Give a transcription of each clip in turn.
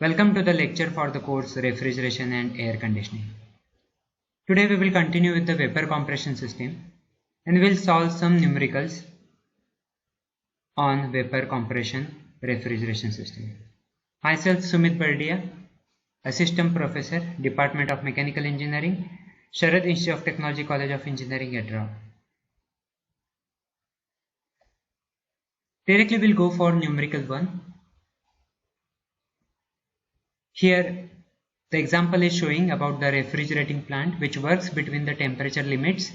Welcome to the lecture for the course Refrigeration and Air Conditioning. Today we will continue with the vapor compression system and we will solve some numericals on vapor compression refrigeration system. Myself Sumit Bardia, Assistant Professor, Department of Mechanical Engineering, Sharad Institute of Technology, College of Engineering, Edra. Directly we'll go for numerical 1. Here the example is showing about the refrigerating plant which works between the temperature limits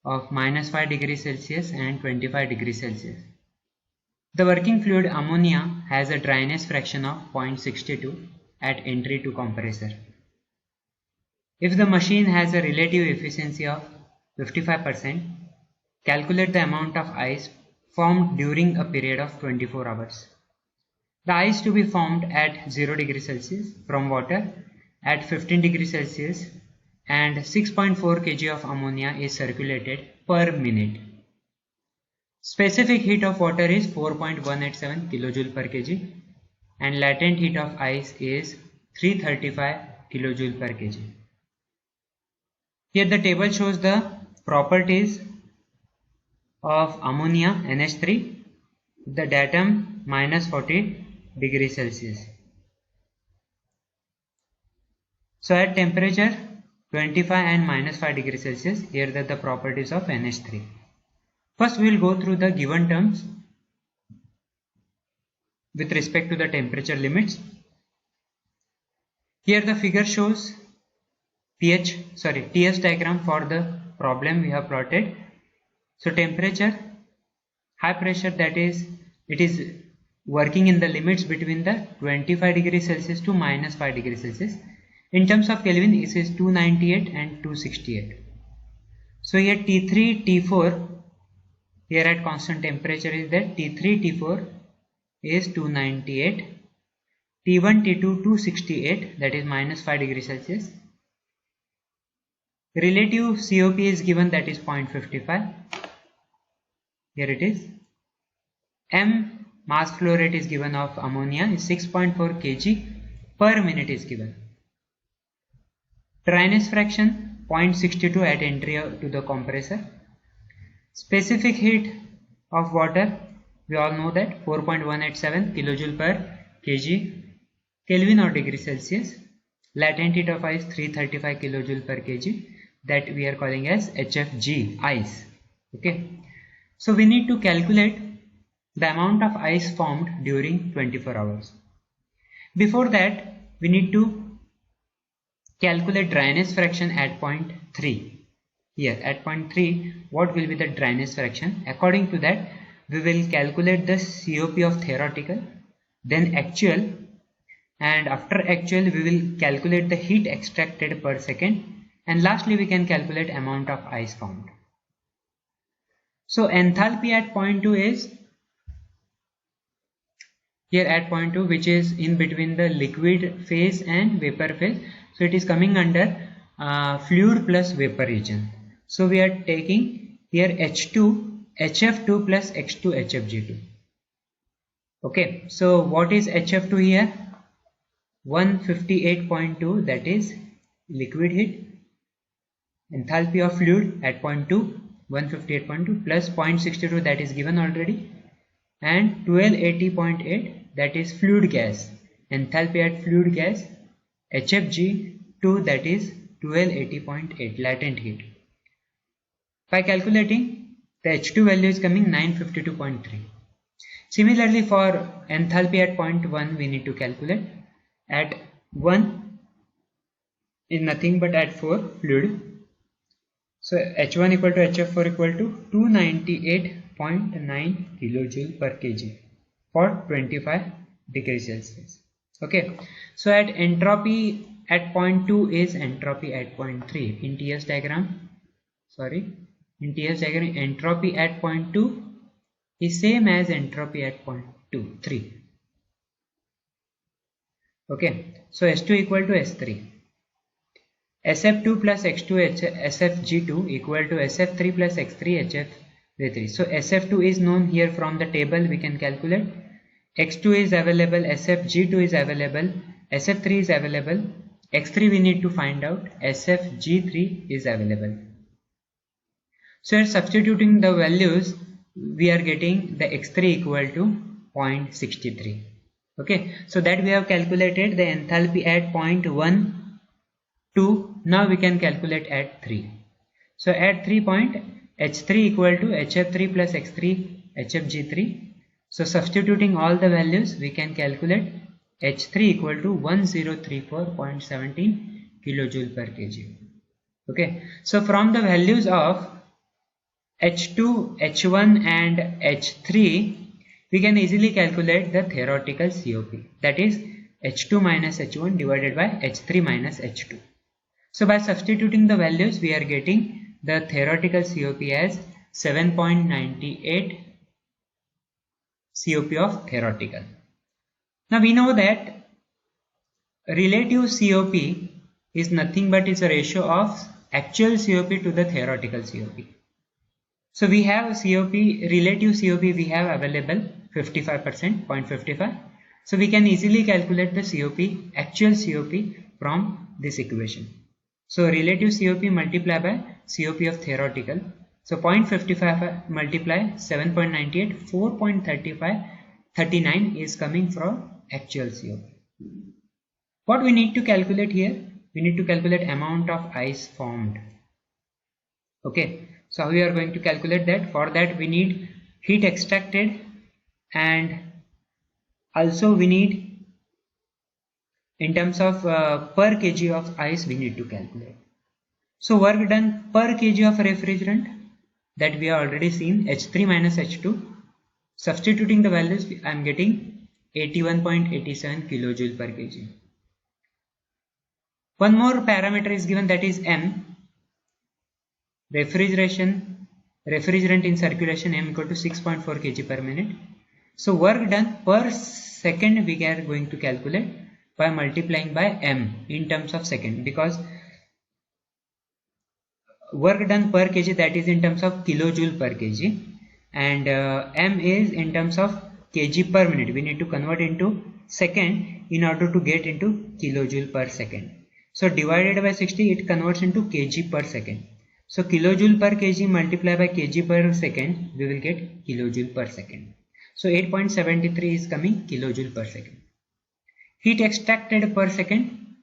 of -5 degrees Celsius and 25 degrees Celsius. The working fluid ammonia has a dryness fraction of 0.62 at entry to compressor. If the machine has a relative efficiency of 55%, calculate the amount of ice formed during a period of 24 hours. The ice to be formed at 0 degrees Celsius from water at 15 degrees Celsius and 6.4 kg of ammonia is circulated per minute. Specific heat of water is 4.187 kJ per kg and latent heat of ice is 335 kJ per kg. Here the table shows the properties of ammonia NH3, the datum -40 degrees Celsius. So at temperature 25 and -5 degrees Celsius, here are the properties of NH3. First we will go through the given terms with respect to the temperature limits. Here the figure shows TS diagram for the problem we have plotted. So temperature, high pressure, that is, it is working in the limits between the 25 degrees Celsius to -5 degrees Celsius. In terms of Kelvin, it is 298 and 268. So here T3, T4, here at constant temperature is that T3, T4 is 298, T1, T2, 268, that is -5 degrees Celsius. Relative COP is given, that is 0.55. Here it is. M mass flow rate is given of ammonia is 6.4 kg per minute is given. Dryness fraction 0.62 at entry to the compressor. Specific heat of water, we all know that 4.187 kJ per kg Kelvin or degree Celsius. Latent heat of ice 335 kJ per kg, that we are calling as HFG ice. Okay, so we need to calculate the amount of ice formed during 24 hours. Before that, we need to calculate dryness fraction at point 3. Here at point 3, what will be the dryness fraction? According to that, we will calculate the COP of theoretical, then actual, and after actual we will calculate the heat extracted per second, and lastly we can calculate amount of ice formed. So enthalpy at point 2 is here at point 2, which is in between the liquid phase and vapor phase. So it is coming under fluid plus vapor region. So we are taking here H2 HF2 plus X2 HFG2. Okay, so what is HF2 here? 158.2, that is liquid heat. Enthalpy of fluid at point 2, 158.2 plus 0.62, that is given already, and 1280.8, that is fluid gas. Enthalpy at fluid gas HFG2, that is 1280.8 latent heat. By calculating, the H2 value is coming 952.3. Similarly, for enthalpy at point 1, we need to calculate. At 1 is nothing but at 4 fluid. So H1 equal to HF4 equal to 298.9 kJ per kg for 25 degrees Celsius. Okay, so at entropy at point 2 is entropy at point 3. In TS diagram, entropy at point 2 is same as entropy at point 3. Okay, so S2 equal to S3. SF2 plus X2 SFG2 equal to SF3 plus X3 HFV3. So SF2 is known here from the table, we can calculate. X2 is available, SFG2 is available, SF3 is available. X3 we need to find out. SFG3 is available. So substituting the values, we are getting the X3 equal to 0.63. Okay, so that we have calculated the enthalpy at 0.1, 2. Now we can calculate at 3. So at 3 point, H3 equal to HF3 plus X3 HFG3. So substituting all the values, we can calculate H3 equal to 1034.17 kilojoule per kg. Okay, so from the values of H2, H1 and H3, we can easily calculate the theoretical COP, that is H2 minus H1 divided by H3 minus H2. So by substituting the values, we are getting the theoretical COP as 7.98 COP of theoretical. Now we know that relative COP is nothing but is a ratio of actual COP to the theoretical COP. So we have COP, relative COP we have available 55%, 0.55. So we can easily calculate the COP, actual COP from this equation. So relative COP multiplied by COP of theoretical. So 0.55 multiply 7.98, 4.39 is coming from actual COP. What we need to calculate here? We need to calculate amount of ice formed. Okay. So how we are going to calculate that? For that we need heat extracted, and also we need in terms of per kg of ice we need to calculate. So work done per kg of refrigerant, that we have already seen, H3 minus H2. Substituting the values, I am getting 81.87 kilojoule per kg. One more parameter is given, that is M. Refrigerant in circulation, M equal to 6.4 kg per minute. So work done per second we are going to calculate by multiplying by M in terms of second, because work done per kg, that is in terms of kilojoule per kg, and M is in terms of kg per minute. We need to convert into second in order to get into kilojoule per second. So divided by 60, it converts into kg per second. So kilojoule per kg multiplied by kg per second, we will get kilojoule per second. So 8.73 is coming kilojoule per second. Heat extracted per second,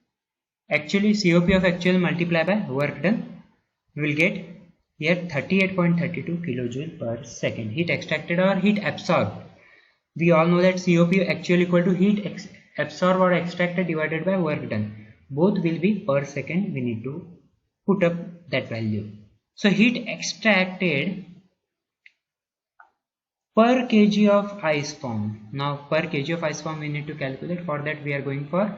actually COP of actual multiplied by work done, we will get here 38.32 kilojoule per second. Heat extracted or heat absorbed. We all know that COP actual equal to heat absorbed or extracted divided by work done. Both will be per second. We need to put up that value. So heat extracted per kg of ice form. Now per kg of ice form we need to calculate. For that we are going for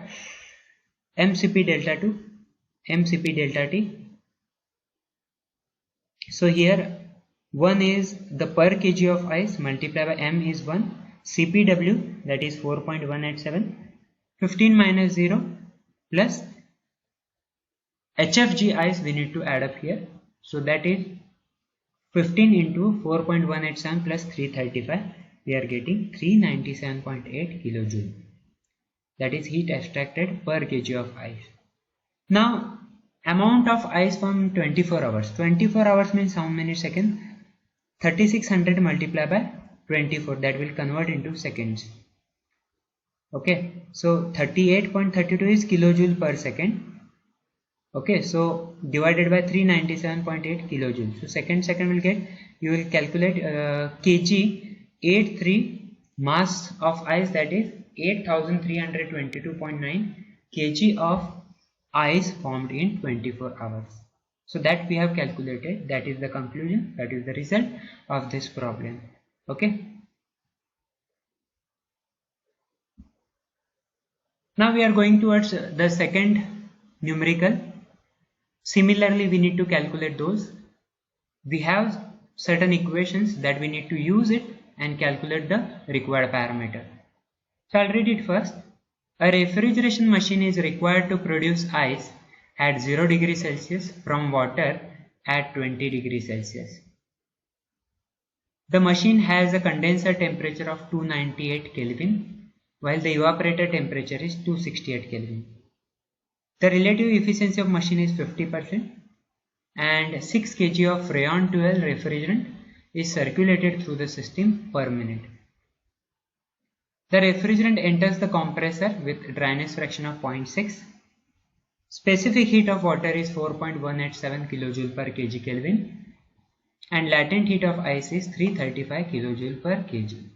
MCP delta to MCP delta T. So here 1 is the per kg of ice multiplied by M is 1. CPW, that is 4.187. 15 minus 0 plus HFG ice we need to add up here. So that is 15 into 4.187 plus 335. We are getting 397.8 kilojoule. That is heat extracted per kg of ice. Now amount of ice from 24 hours. 24 hours means how many seconds? 3600 multiplied by 24, that will convert into seconds. Okay, so 38.32 is kilojoule per second. Okay, so divided by 397.8 kilojoule. So second will get, you will calculate kg 83 mass of ice, that is 8322.9 kg of ice formed in 24 hours. So that we have calculated. That is the conclusion, that is the result of this problem. Okay. Now we are going towards the second numerical. Similarly, we need to calculate those. We have certain equations that we need to use it and calculate the required parameter. So I'll read it first. A refrigeration machine is required to produce ice at 0 degrees Celsius from water at 20 degrees Celsius. The machine has a condenser temperature of 298 Kelvin while the evaporator temperature is 268 Kelvin. The relative efficiency of machine is 50% and 6 kg of Freon 12 refrigerant is circulated through the system per minute. The refrigerant enters the compressor with dryness fraction of 0.6. Specific heat of water is 4.187 kJ per kg Kelvin and latent heat of ice is 335 kJ per kg.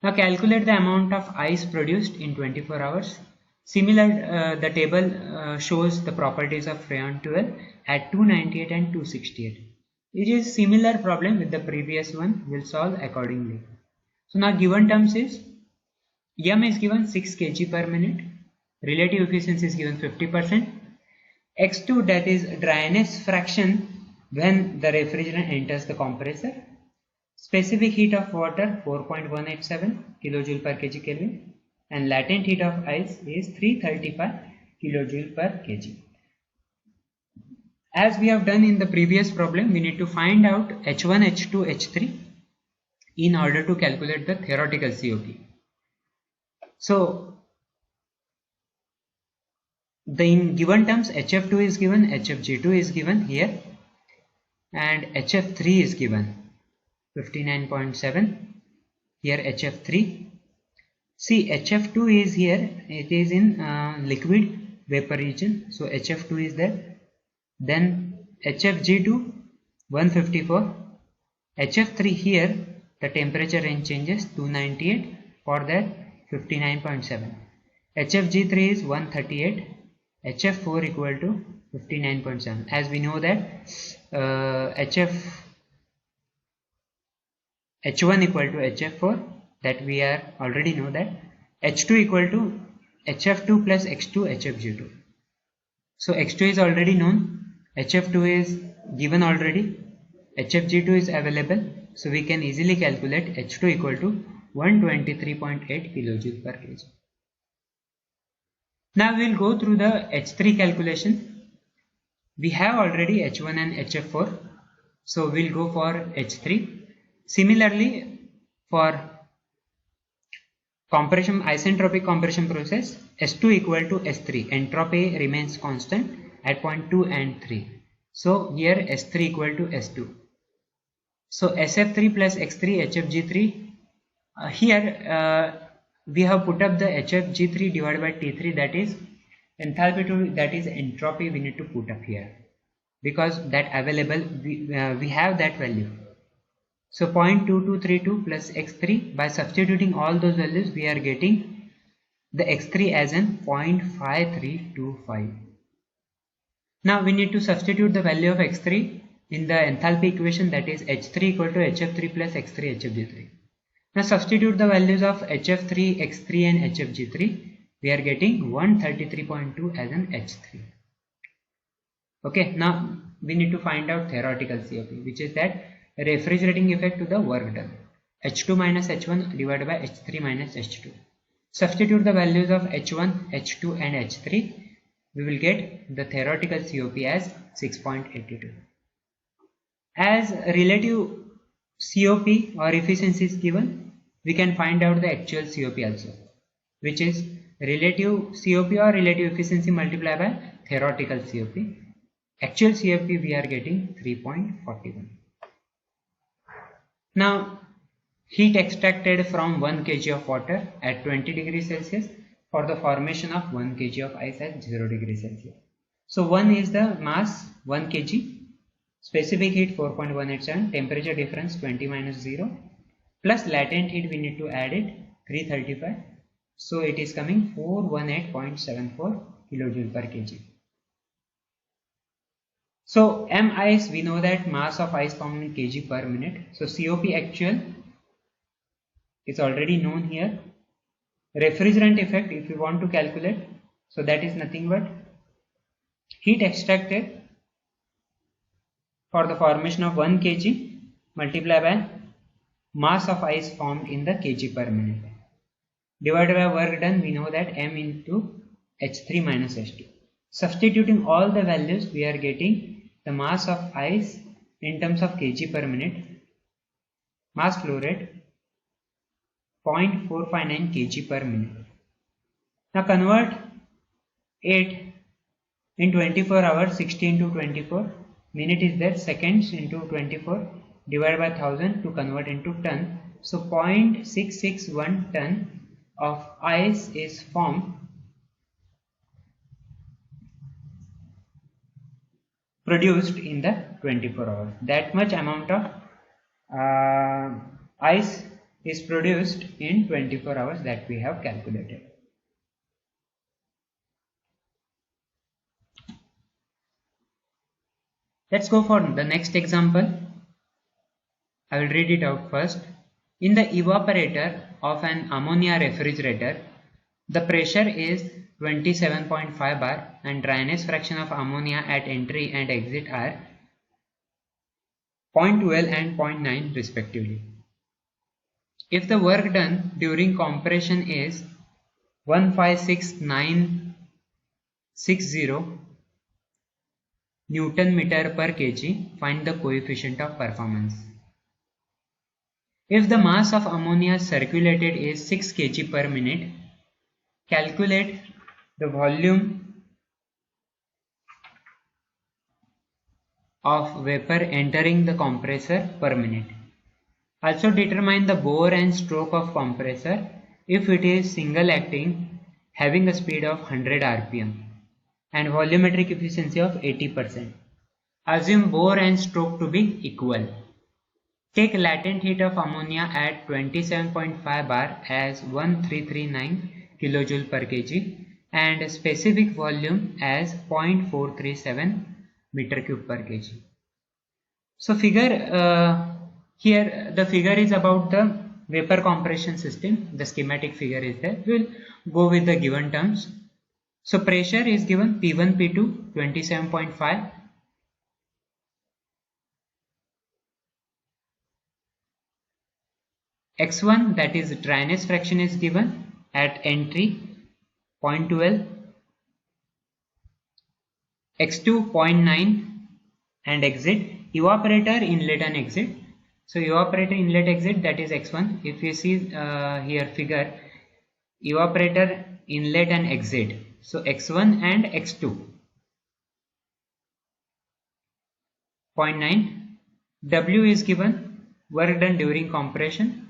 Now calculate the amount of ice produced in 24 hours. Similar, the table shows the properties of Freon 12 at 298 and 268. It is similar problem with the previous one. We'll solve accordingly. So now given terms is M is given 6 kg per minute. Relative efficiency is given 50%. X2, that is dryness fraction when the refrigerant enters the compressor. Specific heat of water 4.187 kJ per kg Kelvin and latent heat of ice is 335 kJ per kg. As we have done in the previous problem, we need to find out H1, H2, H3 in order to calculate the theoretical COP. So in given terms, HF2 is given, HFG2 is given here and HF3 is given 59.7. Here HF3. See, HF2 is here, it is in liquid vapor region, so HF2 is there. Then HFG2 154. HF3 here the temperature range changes 298, for that 59.7. HFG3 is 138. HF4 equal to 59.7. As we know that H1 equal to HF4, that we are already know that. H2 equal to HF2 plus X2 HFG2. So X2 is already known, HF2 is given already, HFG2 is available, so we can easily calculate H2 equal to 123.8 kJ per kg. Now we will go through the H3 calculation. We have already H1 and HF4, so we will go for H3. Similarly, for isentropic compression process, S2 equal to S3, entropy remains constant at point 2 and 3. So here S3 equal to S2. So SF3 plus X3 HFG3, here we have put up the HFG3 divided by T3, that is enthalpy to, that is entropy we need to put up here, because that available we have that value. So 0.2232 plus X3, by substituting all those values we are getting the X3 as in 0.5325. Now we need to substitute the value of X3 in the enthalpy equation, that is H3 equal to HF3 plus X3 HFG3. Now substitute the values of HF3, X3 and HFG3. We are getting 133.2 as an H3. Okay, now we need to find out theoretical COP, which is that refrigerating effect to the work done. H2 minus H1 divided by H3 minus H2. Substitute the values of H1, H2 and H3. We will get the theoretical COP as 6.82. As relative COP or efficiency is given, we can find out the actual COP also, which is relative COP or relative efficiency multiplied by theoretical COP. Actual COP we are getting 3.41. Now heat extracted from 1 kg of water at 20 degrees Celsius for the formation of 1 kg of ice at 0 degrees Celsius. So 1 is the mass 1 kg, specific heat 4.187, temperature difference 20 minus 0, plus latent heat we need to add it 335, so it is coming 418.74 kJ per kg. So M ice, we know that mass of ice formed in kg per minute, so COP actual is already known here. Refrigerant effect if you want to calculate, so that is nothing but heat extracted for the formation of 1 kg multiplied by mass of ice formed in the kg per minute divided by work done. We know that M into H3 minus H2. Substituting all the values, we are getting the mass of ice in terms of kg per minute, mass flow rate 0.459 kg per minute. Now convert it in 24 hours. 60 into 24, minute is there, seconds into 24 divided by 1000 to convert into ton. So 0.661 ton of ice is formed, produced in the 24 hours. That much amount of ice is produced in 24 hours that we have calculated. Let's go for the next example. I will read it out first. In the evaporator of an ammonia refrigerator, the pressure is 27.5 bar and dryness fraction of ammonia at entry and exit are 0.12 and 0.9 respectively. If the work done during compression is 156,960 Newton meter per kg, find the coefficient of performance. If the mass of ammonia circulated is 6 kg per minute, calculate the volume of vapor entering the compressor per minute. Also determine the bore and stroke of compressor if it is single acting having a speed of 100 rpm and volumetric efficiency of 80%. Assume bore and stroke to be equal. Take latent heat of ammonia at 27.5 bar as 1339 kJ per kg and specific volume as 0.437 meter cube per kg. So here the figure is about the vapor compression system. The schematic figure is there. We will go with the given terms. So pressure is given P1, P2 27.5. X1, that is dryness fraction, is given at entry 0.12, X2 0.9 and exit. Evaporator inlet and exit. So evaporator inlet exit, that is X1. If you see here figure, evaporator inlet and exit. So X1 and X2. 0.9. W is given, work done during compression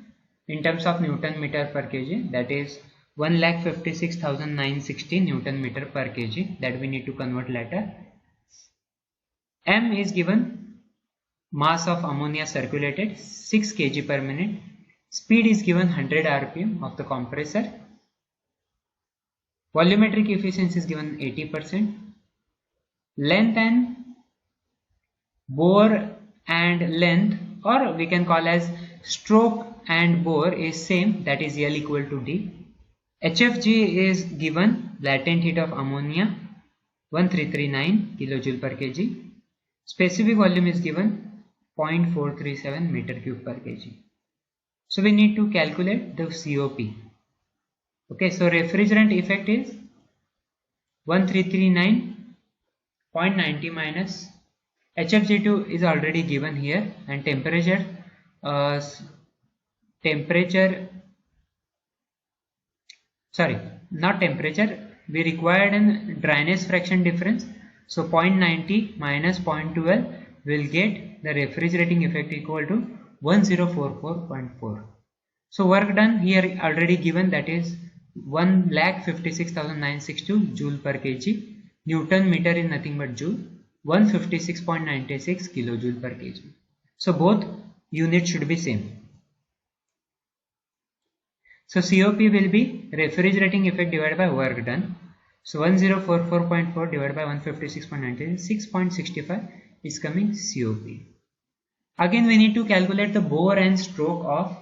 in terms of Newton meter per kg, that is 1,56,960 Newton meter per kg, that we need to convert later. M is given, mass of ammonia circulated 6 kg per minute, speed is given 100 rpm of the compressor, volumetric efficiency is given 80%, length and bore and length, or we can call as stroke and bore, is same, that is L equal to D. HFG is given, latent heat of ammonia 1339 kJ per kg, specific volume is given 0.437 meter cube per kg. So we need to calculate the COP. Okay, so refrigerant effect is 1339.90 minus HFG2 is already given here, and temperature we required a dryness fraction difference. So 0.90 minus 0.12 will get the refrigerating effect equal to 1044.4. So work done here already given, that is 1,56,962 joule per kg. Newton meter is nothing but joule. 156.96 kilojoule per kg. So both units should be same. So COP will be refrigerating effect divided by work done. So 1044.4 divided by 156.96, 6.65 is coming COP. Again we need to calculate the bore and stroke of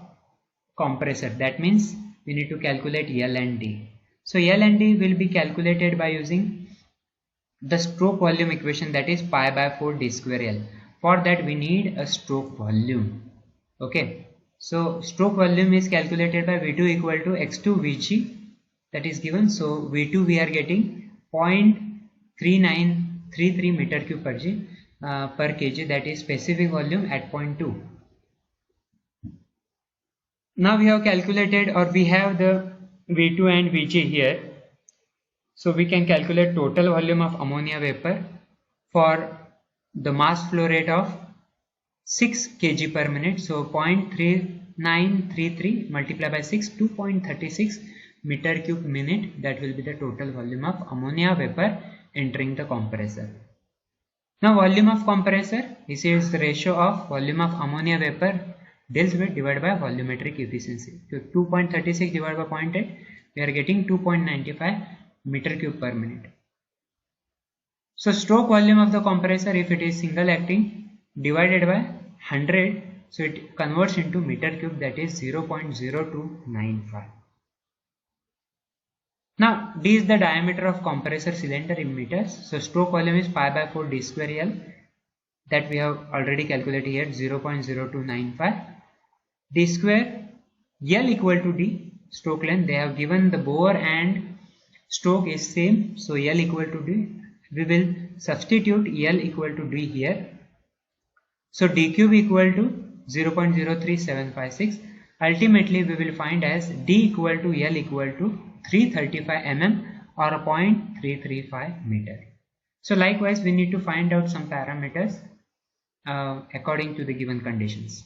compressor. That means we need to calculate L and D. So L and D will be calculated by using the stroke volume equation, that is pi by 4 d square L. For that we need a stroke volume. Okay, so stroke volume is calculated by V2 equal to X2 Vg, that is given. So V2 we are getting 0.3933 meter cube per kg, that is specific volume at 0.2. Now we have calculated, or we have the V2 and Vg here. So we can calculate total volume of ammonia vapor for the mass flow rate of 6 kg per minute. So 0.3933 multiplied by 6, 2.36 meter cube minute. That will be the total volume of ammonia vapor entering the compressor. Now volume of compressor, this is the ratio of volume of ammonia vapor Del's weight divided by volumetric efficiency. So 2.36 divided by 0.8, we are getting 2.95 meter cube per minute. So stroke volume of the compressor, if it is single acting, divided by 100, so it converts into meter cube, that is 0.0295. Now D is the diameter of compressor cylinder in meters. So stroke volume is pi by 4 d square L, that we have already calculated here, 0.0295. D square L equal to D, stroke length, they have given the bore and stroke is same, so L equal to D. We will substitute L equal to D here. So D cube equal to 0.03756. Ultimately we will find as D equal to L equal to 335 mm or 0.335 meter. So likewise we need to find out some parameters according to the given conditions.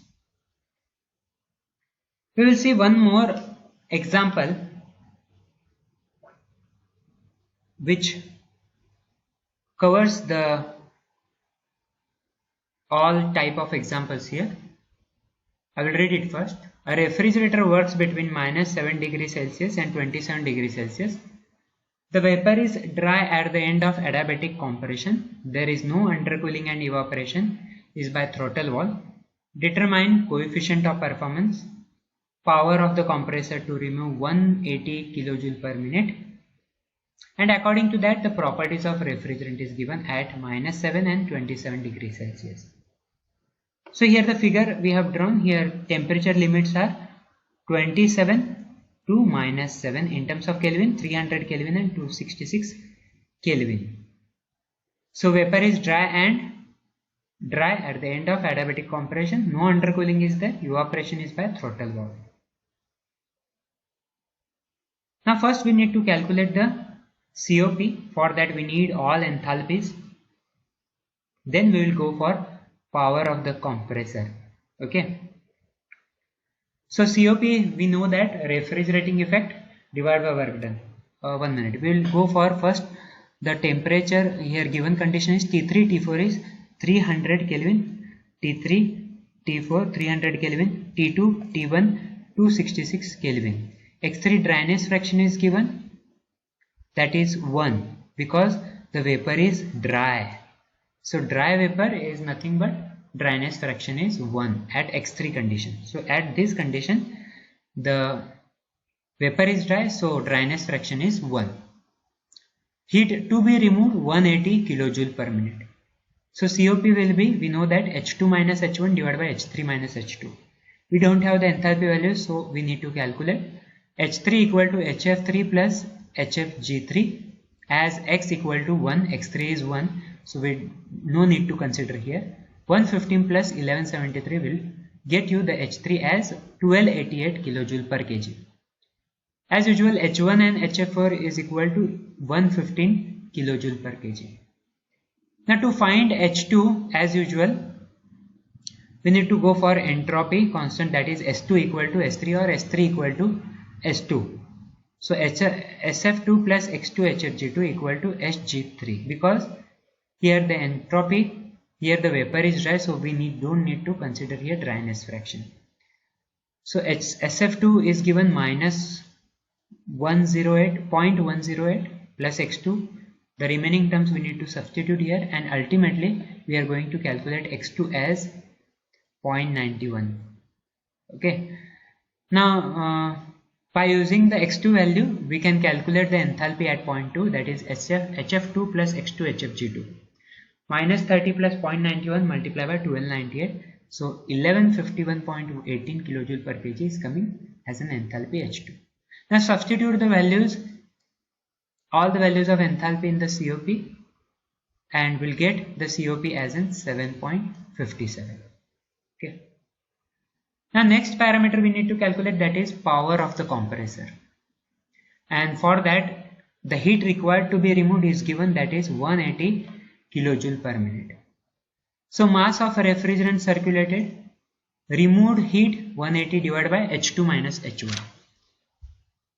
We will see one more example which covers the all type of examples here. I will read it first. A refrigerator works between -7 degrees Celsius and 27 degrees Celsius. The vapor is dry at the end of adiabatic compression. There is no undercooling and evaporation is by throttle valve. Determine coefficient of performance. Power of the compressor to remove 180 kilojoule per minute. And according to that, the properties of refrigerant is given at -7 and 27 degrees Celsius. So here the figure we have drawn here, temperature limits are 27 to -7 in terms of Kelvin, 300 Kelvin and 266 Kelvin. So vapor is dry at the end of adiabatic compression. No undercooling is there. Evaporation is by throttle valve. Now first we need to calculate the COP. For that we need all enthalpies. Then we will go for power of the compressor. Okay. So COP, we know that refrigerating effect divided by work done. 1 minute. We will go for first the temperature. Here given condition is T3, T4 is 300 Kelvin, T3, T4 300 Kelvin, T2, T1 266 Kelvin. X3 dryness fraction is given, that is 1, because the vapor is dry. So dry vapor is nothing but dryness fraction is 1 at X3 condition. So at this condition the vapor is dry, so dryness fraction is 1. Heat to be removed 180 kilojoule per minute. So COP will be, we know that H2 minus H1 divided by H3 minus H2. We don't have the enthalpy values, so we need to calculate. H3 equal to HF3 plus HFG3, as X equal to 1, X3 is 1, so we no need to consider here. 115 plus 1173 will get you the H3 as 1288 kilojoule per kg. As usual, H1 and HF4 is equal to 115 kilojoule per kg. Now to find H2, as usual, we need to go for entropy constant, that is S2 equal to S3 or S3 equal to S2. So SF2 plus X2 HFG2 equal to SG3, because here the entropy, here the vapor is dry, so we don't need to consider here dryness fraction. So SF2 is given minus 0.108 plus X2. The remaining terms we need to substitute here, and ultimately we are going to calculate X2 as 0.91. Okay. Now by using the X2 value, we can calculate the enthalpy at point 2, that is HF2 plus X2 HFG2. Minus 30 plus 0.91 multiplied by 1298. So 1151.18 kilojoule per kg is coming as an enthalpy H2. Now substitute the values, all the values of enthalpy in the COP, and we'll get the COP as in 7.57. Okay. Now next parameter we need to calculate, that is power of the compressor, and for that the heat required to be removed is given, that is 180 kilojoule per minute. So mass of refrigerant circulated, removed heat 180 divided by H2 minus H1.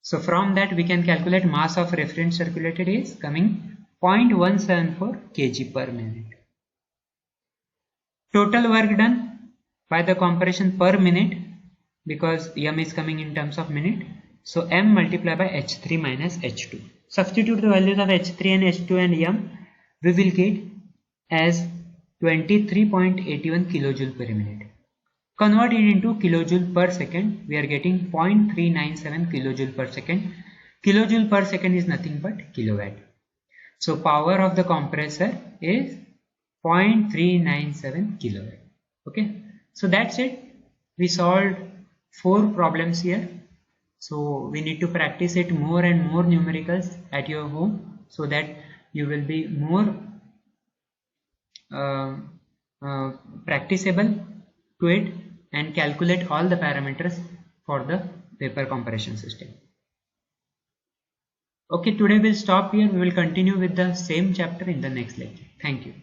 So from that we can calculate mass of refrigerant circulated is coming 0.174 kg per minute. Total work done by the compression per minute, because M is coming in terms of minute, so M multiplied by H3 minus H2. Substitute the values of H3 and H2 and M, we will get as 23.81 kilojoule per minute. Convert it into kilojoule per second, we are getting 0.397 kilojoule per second. Kilojoule per second is nothing but kilowatt. So power of the compressor is 0.397 kilowatt. Okay, so that's it. We solved 4 problems here. So we need to practice it more and more numericals at your home, so that you will be more practicable to it and calculate all the parameters for the vapor compression system. Okay, today we'll stop here. We will continue with the same chapter in the next lecture. Thank you.